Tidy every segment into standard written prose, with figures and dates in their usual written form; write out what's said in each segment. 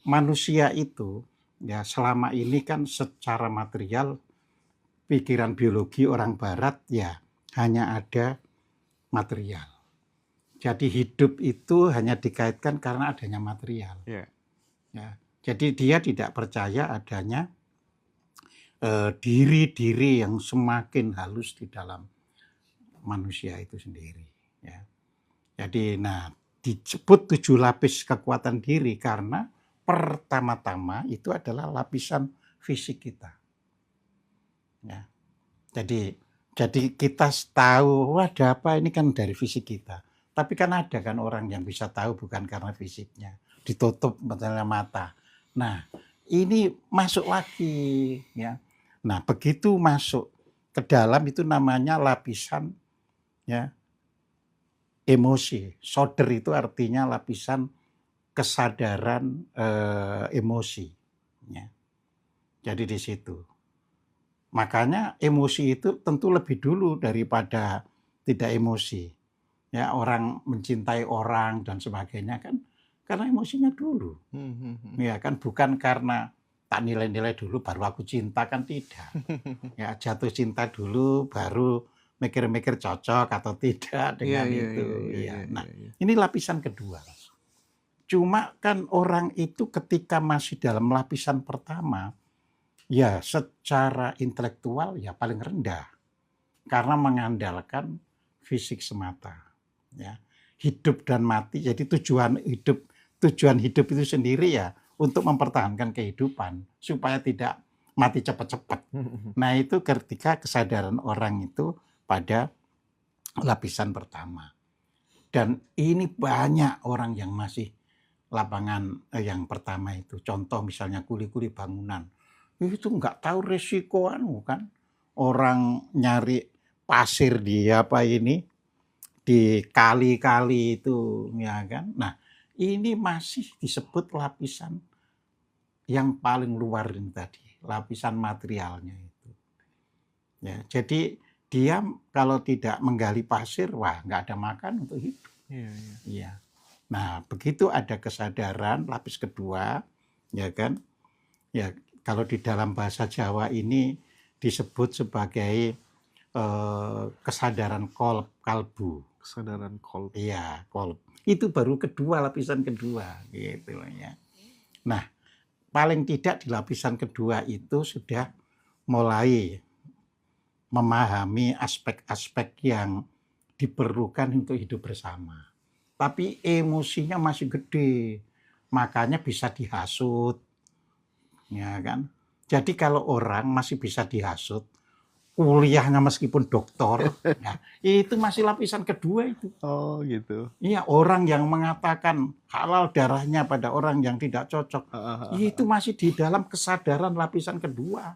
manusia itu ya selama ini kan secara material pikiran biologi orang barat ya hanya ada material. Jadi hidup itu hanya dikaitkan karena adanya material. Ya. Ya. Jadi dia tidak percaya adanya diri-diri yang semakin halus di dalam manusia itu sendiri. Ya. Jadi, disebut 7 lapis kekuatan diri karena pertama-tama itu adalah lapisan fisik kita. Ya. Jadi kita tahu, wah ada apa ini kan dari fisik kita. Tapi kan ada kan orang yang bisa tahu bukan karena fisiknya. Ditutup misalnya mata. Nah, ini masuk lagi ya. Nah, begitu masuk ke dalam itu namanya lapisan ya emosi. Soder itu artinya lapisan kesadaran emosi. Ya. Jadi di situ. Makanya emosi itu tentu lebih dulu daripada tidak emosi. Ya, orang mencintai orang dan sebagainya kan karena emosinya dulu. Ya kan bukan karena tak nilai-nilai dulu baru aku cinta kan tidak. Ya jatuh cinta dulu baru mikir-mikir cocok atau tidak dengan itu. Nah, ini lapisan kedua. Cuma kan orang itu ketika masih dalam lapisan pertama, ya secara intelektual ya paling rendah. Karena mengandalkan fisik semata. Ya. Hidup dan mati, jadi tujuan hidup itu sendiri ya untuk mempertahankan kehidupan supaya tidak mati cepat-cepat. Nah itu ketika kesadaran orang itu pada lapisan pertama. Dan ini banyak orang yang masih lapangan yang pertama itu. Contoh misalnya kuli-kuli bangunan. Itu nggak tahu resiko kan. Orang nyari pasir di di kali-kali itu ya kan. Nah, ini masih disebut lapisan yang paling luar ini tadi, lapisan materialnya itu. Ya, jadi dia kalau tidak menggali pasir, wah nggak ada makan untuk hidup. Iya. Nah, begitu ada kesadaran lapis kedua, ya kan? Ya, kalau di dalam bahasa Jawa ini disebut sebagai kesadaran kalbu. Kesadaran kolb. Iya, kolb. Itu baru kedua, lapisan kedua, gitu ya. Nah, paling tidak di lapisan kedua itu sudah mulai memahami aspek-aspek yang diperlukan untuk hidup bersama. Tapi emosinya masih gede, makanya bisa dihasut, ya kan? Jadi kalau orang masih bisa dihasut, kuliahnya meskipun doktor, ya, itu masih lapisan kedua itu. Oh gitu. Iya, orang yang mengatakan halal darahnya pada orang yang tidak cocok, itu masih di dalam kesadaran lapisan kedua.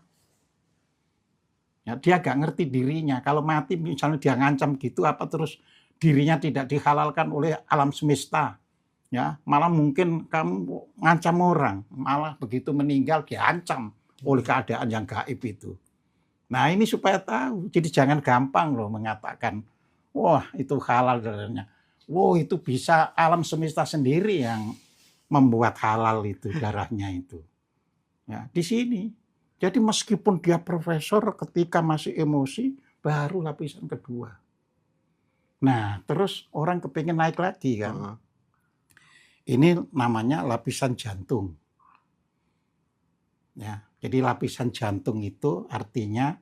Ya, dia gak ngerti dirinya. Kalau mati misalnya dia ngancam gitu, apa terus dirinya tidak dihalalkan oleh alam semesta. Ya, malah mungkin kamu ngancam orang, malah begitu meninggal diancam oleh keadaan yang gaib itu. Nah ini supaya tahu, jadi jangan gampang loh mengatakan, wah itu halal darahnya. Wah itu bisa alam semesta sendiri yang membuat halal itu darahnya itu. Ya, di sini. Jadi meskipun dia profesor ketika masih emosi, baru lapisan kedua. Nah terus orang kepingin naik lagi kan. Ini namanya lapisan jantung. Ya, jadi lapisan jantung itu artinya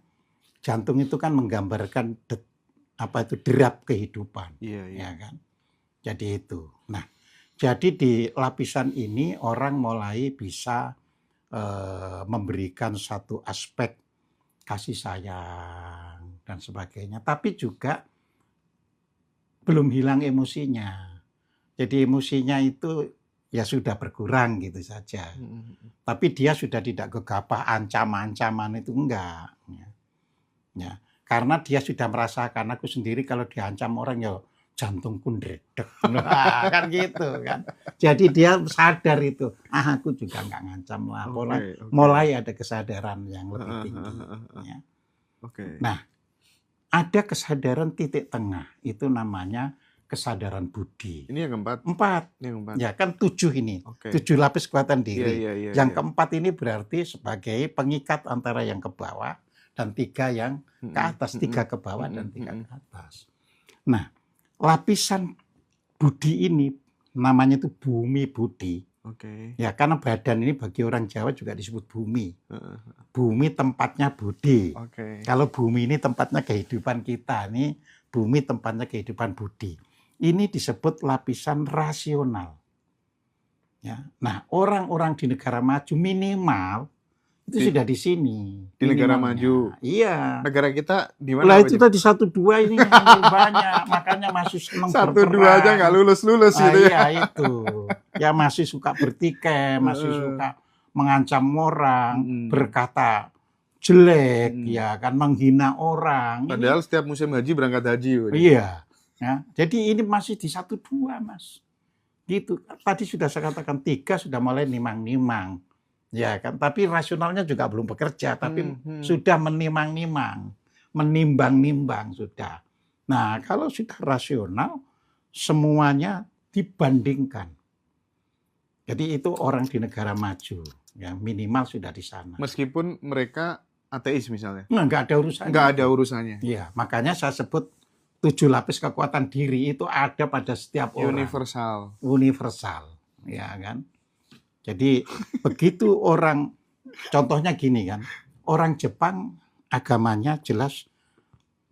jantung itu kan menggambarkan derap kehidupan, ya kan. Jadi itu. Nah, jadi di lapisan ini orang mulai bisa memberikan satu aspek kasih sayang dan sebagainya, tapi juga belum hilang emosinya. Jadi emosinya itu ya sudah berkurang gitu saja. Tapi dia sudah tidak gegabah ancaman-ancaman itu enggak. Ya. Karena dia sudah merasakan aku sendiri kalau diancam orang ya jantungku ndredeg. Nah, kan gitu kan. Jadi dia sadar itu, aku juga enggak ngancam lah. Mulai ada kesadaran yang lebih tinggi. Ya. Nah, ada kesadaran titik tengah, itu namanya kesadaran budi. Ini yang keempat. 4. Ini yang keempat. Ya kan 7 ini. Oke. 7 lapis kekuatan Iya, diri. iya, iya, Yang iya. keempat ini berarti sebagai pengikat antara yang ke bawah dan 3 yang ke atas. 3 ke bawah dan 3 ke atas. Nah, lapisan budi ini namanya itu bumi budi. Oke. Ya, karena badan ini bagi orang Jawa juga disebut bumi. Bumi tempatnya budi. Oke. Kalau bumi ini tempatnya kehidupan kita, ini bumi tempatnya kehidupan budi. Ini disebut lapisan rasional. Ya. Nah, orang-orang di negara maju minimal itu sudah di sini. Di negara minimalnya. maju. Iya. Negara kita di mana? Lah itu tadi 1-2 ini yang lebih banyak, makanya masih senang 1-2 aja nggak lulus-lulus gitu ya. Iya itu. Ya masih suka bertikai, masih suka mengancam orang, berkata jelek, ya kan, menghina orang. Padahal setiap musim haji berangkat haji. Iya. Ya, jadi ini masih di 1-2, Mas. Gitu. Tadi sudah saya katakan 3 sudah mulai nimang-nimang. Ya kan, tapi rasionalnya juga belum bekerja, tapi sudah menimang-nimang, menimbang-nimbang sudah. Nah, kalau sudah rasional, semuanya dibandingkan. Jadi itu orang di negara maju, ya minimal sudah di sana. Meskipun mereka ateis misalnya. Nggak ada urusannya. Nggak ada urusannya. Iya, makanya saya sebut 7 lapis kekuatan diri itu ada pada setiap orang. Universal. Universal, ya kan. Jadi begitu orang, contohnya gini kan, orang Jepang agamanya jelas,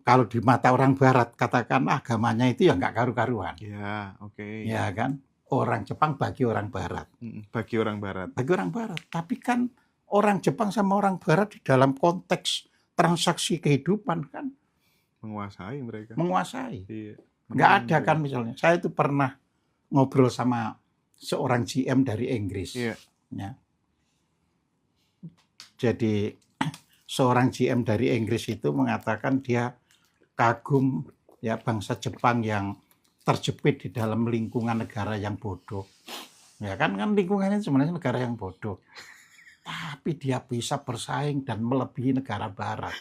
kalau di mata orang Barat katakan agamanya itu ya nggak karu-karuan. Ya, oke. Ya kan, orang Jepang bagi orang Barat. Bagi orang Barat. Bagi orang Barat. Tapi kan orang Jepang sama orang Barat di dalam konteks transaksi kehidupan kan menguasai mereka. Menguasai. Iya. Nggak ada kan misalnya. Saya itu pernah ngobrol sama seorang GM dari Inggris. Iya. Ya. Jadi seorang GM dari Inggris itu mengatakan dia kagum ya bangsa Jepang yang terjepit di dalam lingkungan negara yang bodoh. Ya kan lingkungannya sebenarnya negara yang bodoh. Tapi dia bisa bersaing dan melebihi negara barat.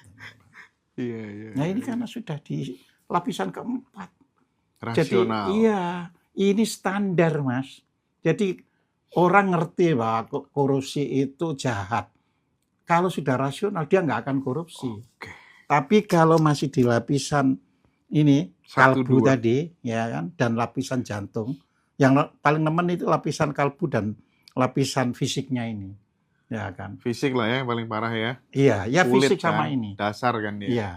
Iya, iya. Nah ini karena sudah di lapisan keempat. Rasional. Jadi iya, ini standar, Mas. Jadi orang ngerti bahwa korupsi itu jahat. Kalau sudah rasional dia nggak akan korupsi. Oke. Tapi kalau masih di lapisan ini 1, kalbu 2. tadi, ya kan, dan lapisan jantung, yang paling nemen itu lapisan kalbu dan lapisan fisiknya ini, ya kan. Fisik lah ya yang paling parah ya. Iya, ya Kulit fisik sama kan, ini. dasar kan dia. Iya,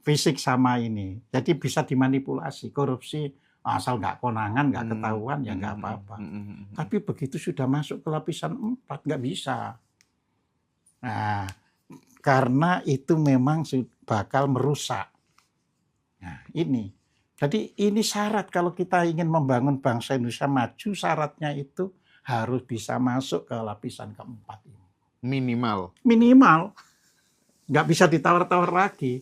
fisik sama ini. Jadi bisa dimanipulasi. Korupsi asal nggak konangan, nggak ketahuan, ya nggak apa-apa. Tapi begitu sudah masuk ke lapisan 4, nggak bisa. Nah, karena itu memang bakal merusak. Nah, ini. Jadi ini syarat kalau kita ingin membangun bangsa Indonesia maju, syaratnya itu harus bisa masuk ke lapisan keempat ini. Minimal. Minimal. Nggak bisa ditawar-tawar lagi.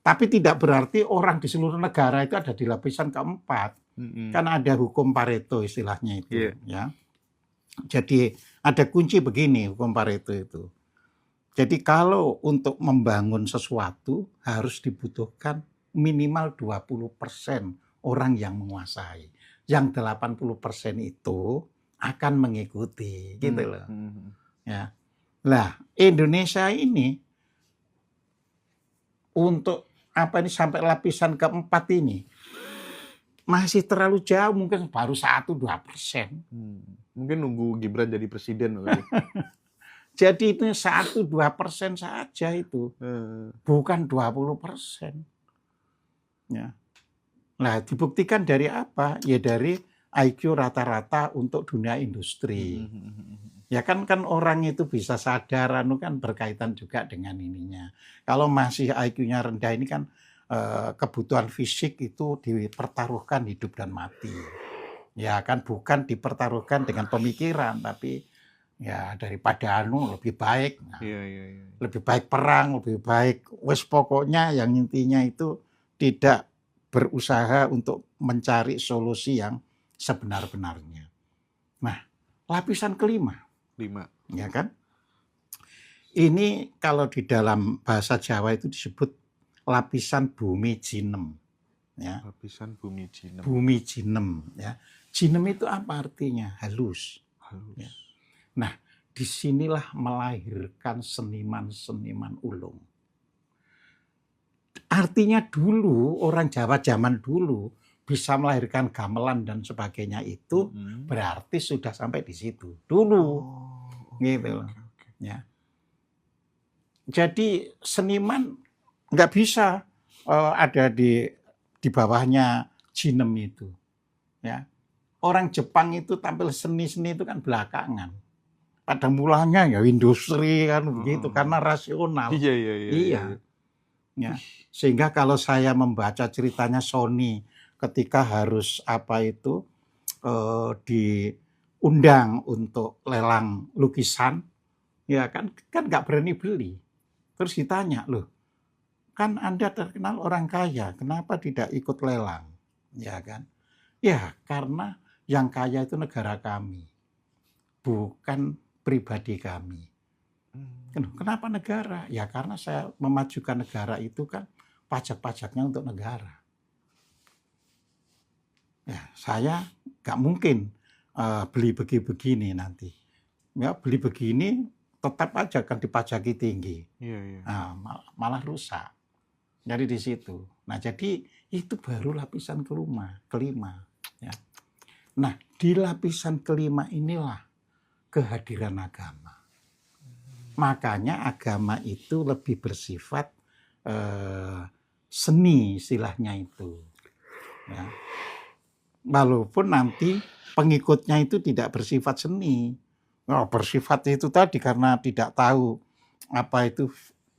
Tapi tidak berarti orang di seluruh negara itu ada di lapisan keempat. Kan ada hukum Pareto istilahnya itu. Ya. Jadi ada kunci begini hukum Pareto itu. Jadi kalau untuk membangun sesuatu harus dibutuhkan minimal 20% orang yang menguasai. Yang 80% itu akan mengikuti. Gitu loh. Ya. Lah Indonesia ini untuk sampai lapisan keempat ini masih terlalu jauh, mungkin baru 1-2%. Mungkin nunggu Gibran jadi presiden. Jadi itu 1-2% saja itu, bukan 20%. Ya. Nah, dibuktikan dari apa? Ya dari IQ rata-rata untuk dunia industri. Ya kan orang itu bisa sadar, kan berkaitan juga dengan ininya. Kalau masih IQ-nya rendah ini kan kebutuhan fisik itu dipertaruhkan hidup dan mati. Ya kan bukan dipertaruhkan dengan pemikiran, tapi ya daripada lebih baik. Nah, lebih baik perang, lebih baik wes pokoknya yang intinya itu tidak berusaha untuk mencari solusi yang sebenar-benarnya. Nah, lapisan kelima. Ya kan? Ini kalau di dalam bahasa Jawa itu disebut lapisan bumi jinem. Ya. Lapisan bumi jinem. Bumi jinem. Ya. Jinem itu apa artinya? Halus. Halus. Ya. Nah, disinilah melahirkan seniman-seniman ulung. Artinya dulu, orang Jawa zaman dulu bisa melahirkan gamelan dan sebagainya itu berarti sudah sampai di situ. Dulu. Gitu. Ya. Jadi seniman nggak bisa ada di bawahnya jinem itu. Ya. Orang Jepang itu tampil seni-seni itu kan belakangan. Pada mulanya ya industri kan begitu karena rasional. Iya. Ya. Sehingga kalau saya membaca ceritanya Sony ketika harus diundang untuk lelang lukisan, ya kan nggak berani beli. Terus ditanya, loh, kan Anda terkenal orang kaya, kenapa tidak ikut lelang? Ya kan? Ya karena yang kaya itu negara kami, bukan pribadi kami. Kenapa negara? Ya karena saya memajukan negara itu kan pajak-pajaknya untuk negara. Ya saya nggak mungkin beli begini nanti. Ya beli begini tetap aja kan dipajaki tinggi. Nah, malah rusak. Jadi di situ. Nah jadi itu baru lapisan kelima. Ya. Nah di lapisan kelima inilah kehadiran agama. Makanya agama itu lebih bersifat seni istilahnya itu. Ya. Walaupun nanti pengikutnya itu tidak bersifat seni. Bersifat itu tadi karena tidak tahu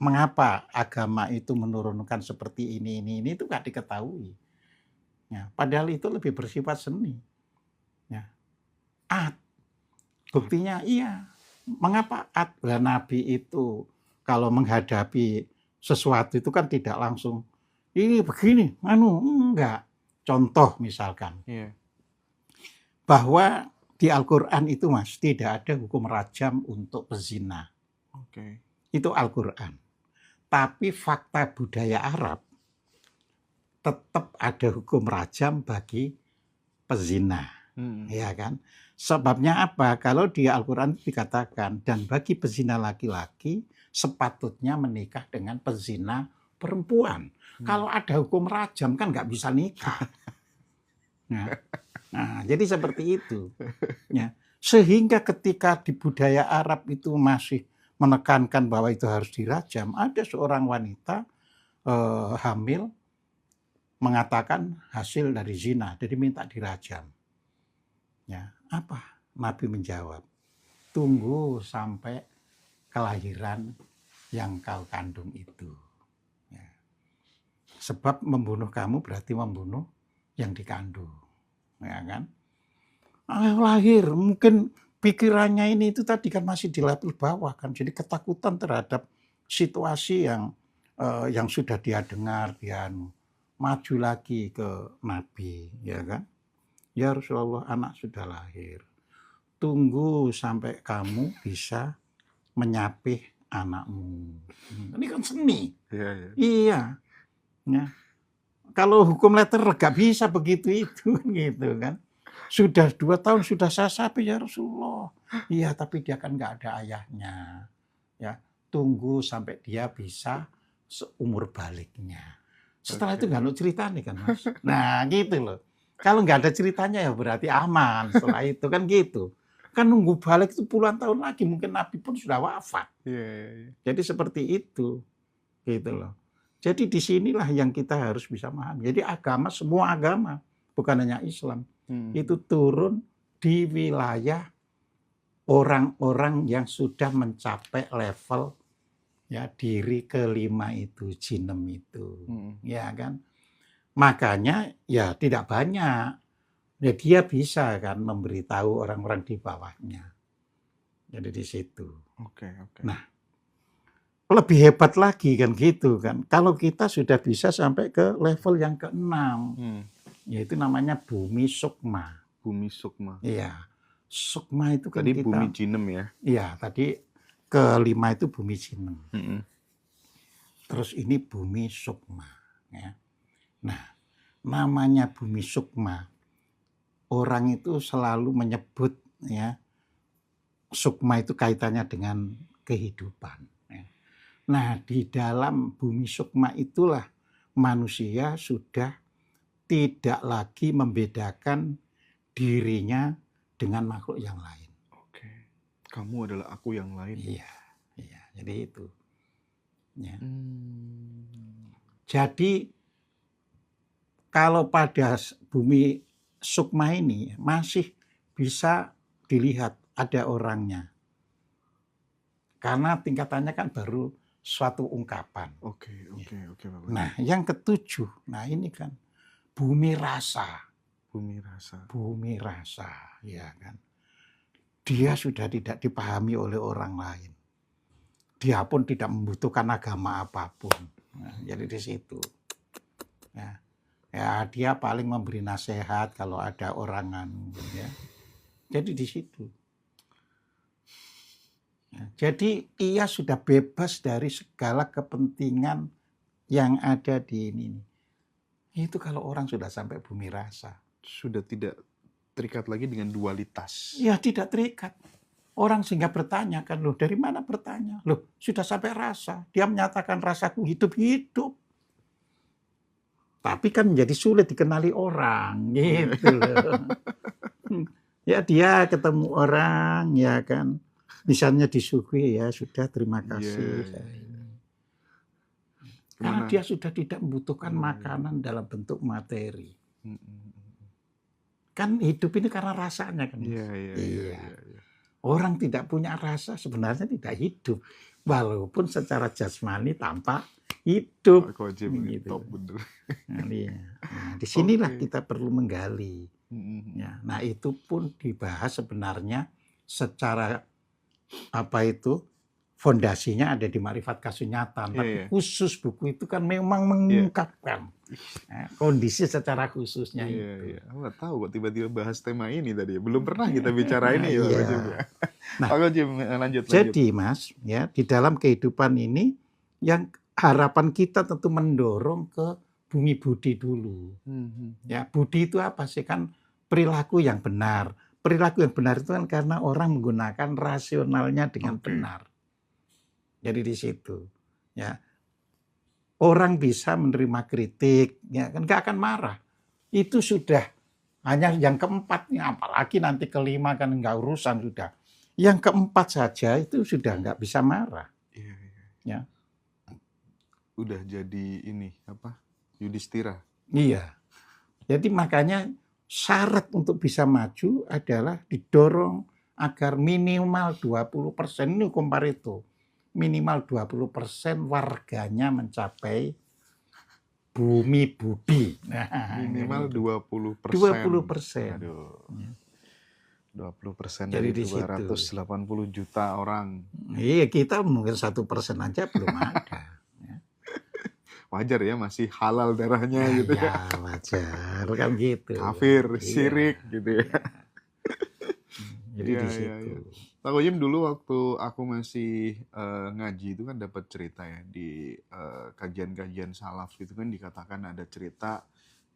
mengapa agama itu menurunkan seperti ini itu nggak diketahui. Ya, padahal itu lebih bersifat seni. Ya. Buktinya iya. Mengapa Nabi itu kalau menghadapi sesuatu itu kan tidak langsung ini begini, enggak. Contoh misalkan bahwa di Al-Quran itu Mas tidak ada hukum rajam untuk pezina. Itu Al-Quran. Tapi fakta budaya Arab tetap ada hukum rajam bagi pezina. Ya kan? Sebabnya apa? Kalau di Al-Quran dikatakan, dan bagi pezina laki-laki sepatutnya menikah dengan pezina perempuan. Kalau ada hukum rajam kan nggak bisa nikah. Nah, jadi seperti itu. Ya. Sehingga ketika di budaya Arab itu masih menekankan bahwa itu harus dirajam, ada seorang wanita hamil mengatakan hasil dari zina, jadi minta dirajam. Ya, apa? Nabi menjawab, tunggu sampai kelahiran yang kau kandung itu. Ya. Sebab membunuh kamu berarti membunuh yang dikandung. Ya kan? Lahir, mungkin pikirannya ini itu tadi kan masih di level bawah kan. Jadi ketakutan terhadap situasi yang sudah dia dengar, dia maju lagi ke Nabi, ya kan? Ya Rasulullah, anak sudah lahir. Tunggu sampai kamu bisa menyapih anakmu. Ini kan seni. Iya. Ya. Kalau hukum letter gak bisa begitu itu gitu kan. Sudah 2 tahun sudah saya sapih ya Rasulullah. Iya, tapi dia kan gak ada ayahnya. Ya, tunggu sampai dia bisa seumur baliknya. Setelah itu gak ada cerita nih kan Mas. Nah gitu loh. Kalau nggak ada ceritanya ya berarti aman. Setelah itu kan gitu. Kan nunggu balik itu puluhan tahun lagi. Mungkin Nabi pun sudah wafat. Jadi seperti itu. Gitu loh. Jadi disinilah yang kita harus bisa memahami. Jadi agama, semua agama. Bukan hanya Islam. Itu turun di wilayah orang-orang yang sudah mencapai level ya diri kelima itu, jinem itu. Ya kan. Makanya ya tidak banyak. Ya dia bisa kan memberitahu orang-orang di bawahnya. Jadi di situ. Nah, lebih hebat lagi kan gitu kan. Kalau kita sudah bisa sampai ke level yang ke-6. Yaitu namanya bumi sukma. Bumi sukma. Iya. Sukma itu kan tadi kita. Bumi jinem ya. Iya, tadi kelima itu bumi jinem. Terus ini bumi sukma. Ya. Nah, namanya bumi sukma, orang itu selalu menyebut ya, sukma itu kaitannya dengan kehidupan. Ya. Nah, di dalam bumi sukma itulah manusia sudah tidak lagi membedakan dirinya dengan makhluk yang lain. Oke. Kamu adalah aku yang lain. Iya, iya. Jadi itu. Ya. Hmm. Jadi kalau pada bumi sukma ini masih bisa dilihat ada orangnya. Karena tingkatannya kan baru suatu ungkapan. Oke, Pak. Nah, yang ketujuh, nah ini kan bumi rasa. Bumi rasa. Bumi rasa, ya kan. Dia sudah tidak dipahami oleh orang lain. Dia pun tidak membutuhkan agama apapun. Nah, jadi di situ. Ya, dia paling memberi nasihat kalau ada orangan. Ya. Jadi di situ. Ya, jadi ia sudah bebas dari segala kepentingan yang ada di ini. Itu kalau orang sudah sampai bumi rasa. Sudah tidak terikat lagi dengan dualitas. Ya tidak terikat. Orang sehingga bertanya kan, loh dari mana bertanya? Loh sudah sampai rasa. Dia menyatakan rasaku hidup-hidup. Tapi kan menjadi sulit dikenali orang gitu loh. Ya dia ketemu orang ya kan. Misalnya disuguhi ya sudah terima kasih. Karena dia sudah tidak membutuhkan makanan dalam bentuk materi. Kan hidup ini karena rasanya kan. Iya. Orang tidak punya rasa sebenarnya tidak hidup. Walaupun secara jasmani tampak hidup. Pak Kojim gitu. top bener. Nah, disinilah kita perlu menggali. Ya, nah itu pun dibahas sebenarnya secara fondasinya ada di Makrifat Kasunyatan. Tapi khusus buku itu kan memang mengungkapkan kondisi secara khususnya itu. Aku nggak tahu kok tiba-tiba bahas tema ini tadi. Belum pernah kita bicara ini ya Pak Kojim. Nah, Pak Kojim lanjut. Jadi Mas, ya di dalam kehidupan ini yang harapan kita tentu mendorong ke bumi budi dulu. Ya, budi itu apa sih? Kan perilaku yang benar. Perilaku yang benar itu kan karena orang menggunakan rasionalnya dengan benar. Jadi di situ, ya orang bisa menerima kritik, ya kan nggak akan marah. Itu sudah hanya yang keempatnya, apalagi nanti kelima kan nggak urusan sudah. Yang keempat saja itu sudah nggak bisa marah. Ya. Udah jadi Yudhistira. Iya. Jadi makanya syarat untuk bisa maju adalah didorong agar minimal 20%, ini hukum Pareto, minimal 20% warganya mencapai bumi budi. Nah, minimal 20%. 20%. Aduh. 20% dari 280 juta orang. Iya, kita mungkin 1% aja belum ada. Wajar ya, masih halal darahnya gitu ya. Ya, wajar kan gitu. Kafir, syirik gitu ya. Jadi di situ. Pak Kojim dulu waktu aku masih ngaji itu kan dapat cerita ya di kajian-kajian salaf itu kan dikatakan ada cerita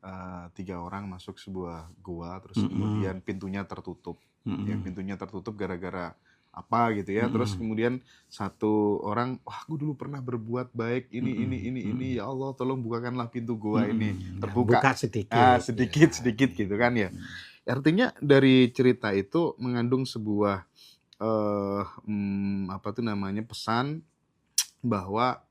3 orang masuk sebuah gua terus kemudian pintunya tertutup. Ya, pintunya tertutup gara-gara apa gitu ya. Terus kemudian satu orang, wah aku dulu pernah berbuat baik ini ya Allah tolong bukakanlah pintu gua ini. Terbuka buka sedikit. sedikit gitu kan ya. Artinya dari cerita itu mengandung sebuah pesan bahwa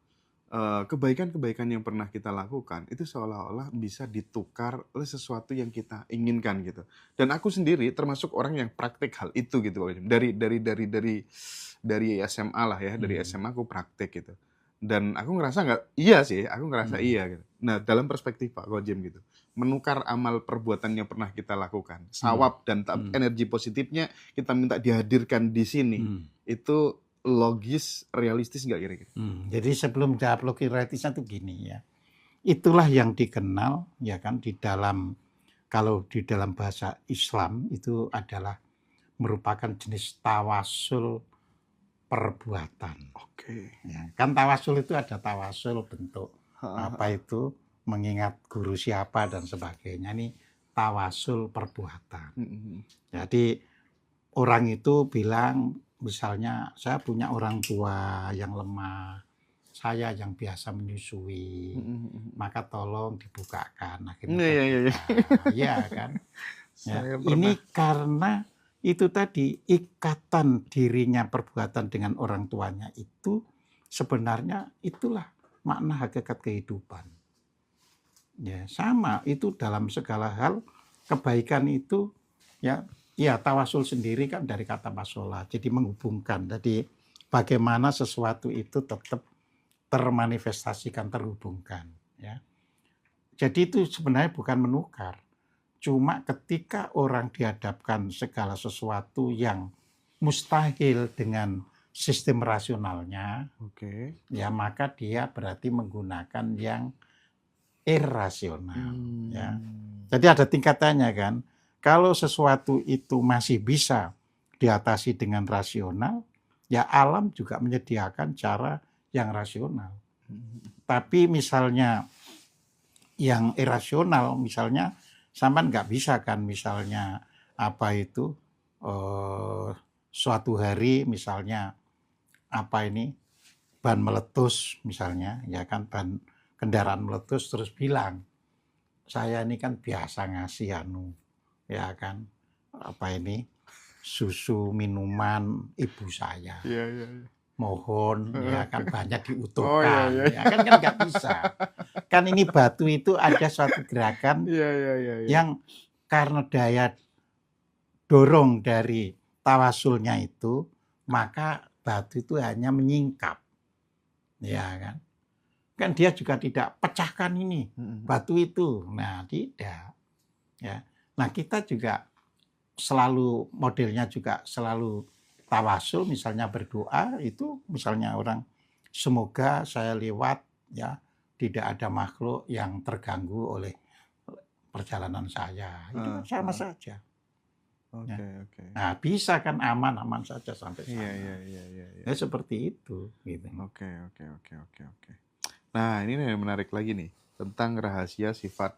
kebaikan-kebaikan yang pernah kita lakukan itu seolah-olah bisa ditukar oleh sesuatu yang kita inginkan gitu. Dan aku sendiri termasuk orang yang praktek hal itu gitu. Dari SMA lah ya, dari SMA aku praktek gitu. Dan aku ngerasa iya gitu. Nah, dalam perspektif Pak Kojim gitu, menukar amal perbuatan yang pernah kita lakukan, sawab dan energi positifnya kita minta dihadirkan di sini. Itu logis, realistis nggak kira-kira? Jadi sebelum jawab logis realistisnya tuh gini ya. Itulah yang dikenal ya kan kalau di dalam bahasa Islam itu adalah merupakan jenis tawasul perbuatan. Oke. Ya, kan tawasul itu ada tawasul bentuk mengingat guru siapa dan sebagainya. Ini tawasul perbuatan. Jadi orang itu bilang misalnya saya punya orang tua yang lemah, saya yang biasa menyusui, maka tolong dibukakan. Akhirnya Iya, iya, iya. terbuka. Ya kan? Ya, Saya ini pernah. karena itu tadi ikatan dirinya perbuatan dengan orang tuanya itu sebenarnya itulah makna hakikat kehidupan. Ya, sama itu dalam segala hal kebaikan itu ya tawasul sendiri kan dari kata masola. Jadi menghubungkan. Jadi bagaimana sesuatu itu tetap termanifestasikan, terhubungkan ya. Jadi itu sebenarnya bukan menukar. Cuma ketika orang dihadapkan segala sesuatu yang mustahil dengan sistem rasionalnya, ya maka dia berarti menggunakan yang irasional. Ya. Jadi ada tingkatannya kan. Kalau sesuatu itu masih bisa diatasi dengan rasional, ya alam juga menyediakan cara yang rasional. Tapi misalnya yang irasional, misalnya sampean nggak bisa kan, misalnya apa itu suatu hari misalnya apa ini ban meletus misalnya, ya kan ban kendaraan meletus terus bilang saya ini kan biasa ngasih ya kan apa ini susu minuman ibu saya. Mohon ya kan banyak diutuhkan. Ya kan nggak bisa. Kan ini batu itu ada suatu gerakan yang karena daya dorong dari tawasulnya itu, maka batu itu hanya menyingkap. Ya kan. Kan dia juga tidak pecahkan ini batu itu. Nah, tidak. Ya. Nah, kita juga selalu modelnya juga selalu tawasul, misalnya berdoa itu misalnya orang semoga saya lewat ya tidak ada makhluk yang terganggu oleh perjalanan saya. Itu kan sama saja. Ya. Nah, bisa kan aman-aman saja sampai sana. Ya, seperti itu gitu. Oke. Nah, ini yang menarik lagi nih tentang rahasia sifat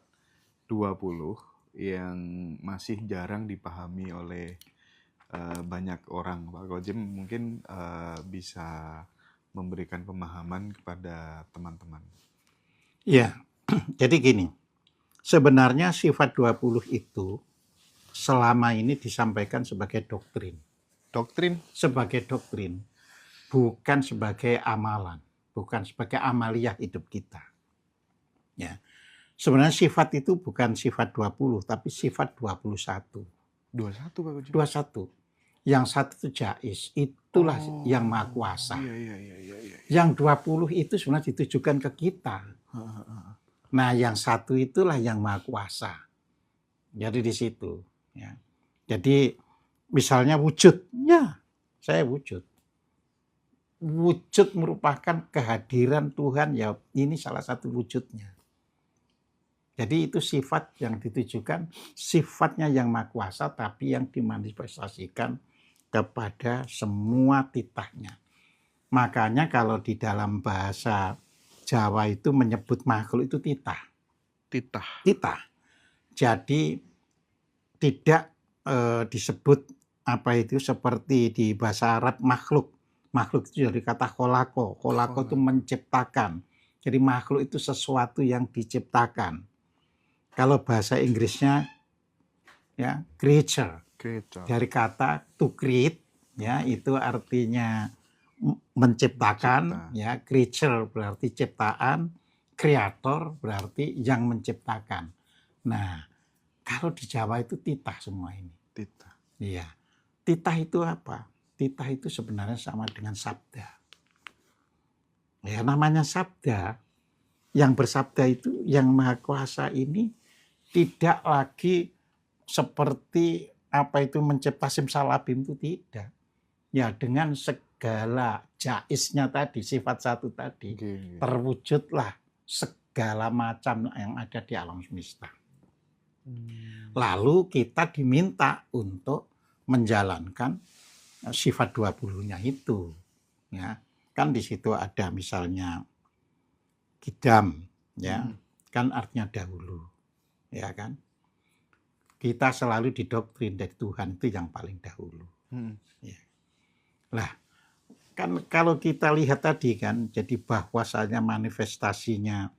20 yang masih jarang dipahami oleh banyak orang. Pak Gojim mungkin bisa memberikan pemahaman kepada teman-teman. Ya, jadi gini, sebenarnya sifat 20 itu selama ini disampaikan sebagai doktrin. Sebagai doktrin, bukan sebagai amalan, bukan sebagai amaliyah hidup kita. Ya. Sebenarnya sifat itu bukan sifat 20, tapi sifat 21. 21 Pak Gojim? 21. Yang satu itu jais, itulah yang maha kuasa. Yang 20 itu sebenarnya ditujukan ke kita. Nah, yang satu itulah yang maha kuasa. Jadi di situ. Ya. Jadi misalnya wujud, ya saya wujud. Wujud merupakan kehadiran Tuhan, ya ini salah satu wujudnya. Jadi itu sifat yang ditujukan, sifatnya yang maha kuasa, tapi yang dimanifestasikan kepada semua titahnya. Makanya kalau di dalam bahasa Jawa itu menyebut makhluk itu titah. Jadi tidak disebut apa itu seperti di bahasa Arab makhluk. Makhluk itu dari kata kholako. Kholako itu menciptakan. Jadi makhluk itu sesuatu yang diciptakan. Kalau bahasa Inggrisnya ya creature. Dari kata to create ya itu artinya menciptakan ya, creature berarti ciptaan, kreator berarti yang menciptakan. Nah, kalau di Jawa itu titah semua ini. Iya. Titah itu apa? Titah itu sebenarnya sama dengan sabda. Ya, namanya sabda. Yang bersabda itu yang maha kuasa ini tidak lagi seperti apa itu mencipta simsalabim itu tidak. Ya dengan segala jaisnya tadi, sifat satu tadi, terwujudlah segala macam yang ada di alam semesta. Lalu kita diminta untuk menjalankan sifat 20-nya itu. Ya, kan di situ ada misalnya kidam, ya. kan artinya dahulu, ya kan? Kita selalu didoktrin dari Tuhan itu yang paling dahulu. Ya. Lah, kan kalau kita lihat tadi kan, jadi bahwasanya manifestasinya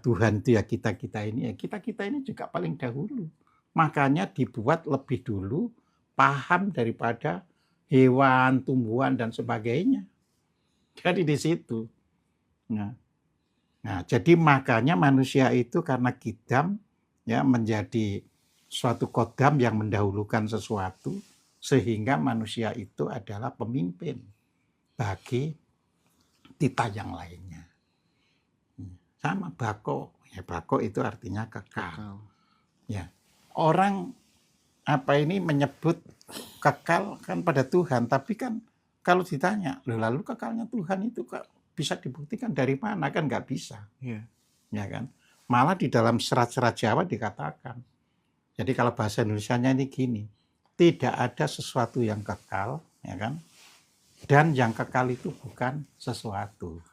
Tuhan itu ya kita ini, ya kita ini juga paling dahulu. Makanya dibuat lebih dulu paham daripada hewan, tumbuhan dan sebagainya. Jadi di situ. Nah, jadi makanya manusia itu karena kidam ya menjadi suatu kodam yang mendahulukan sesuatu, sehingga manusia itu adalah pemimpin bagi tita yang lainnya. Sama bako, ya bako itu artinya kekal. Ya, orang menyebut kekal kan pada Tuhan, tapi kan kalau ditanya, lalu kekalnya Tuhan itu bisa dibuktikan dari mana, kan nggak bisa. Ya kan? Malah di dalam serat-serat Jawa dikatakan. Jadi kalau bahasa Indonesianya ini gini, tidak ada sesuatu yang kekal, ya kan? Dan yang kekal itu bukan sesuatu.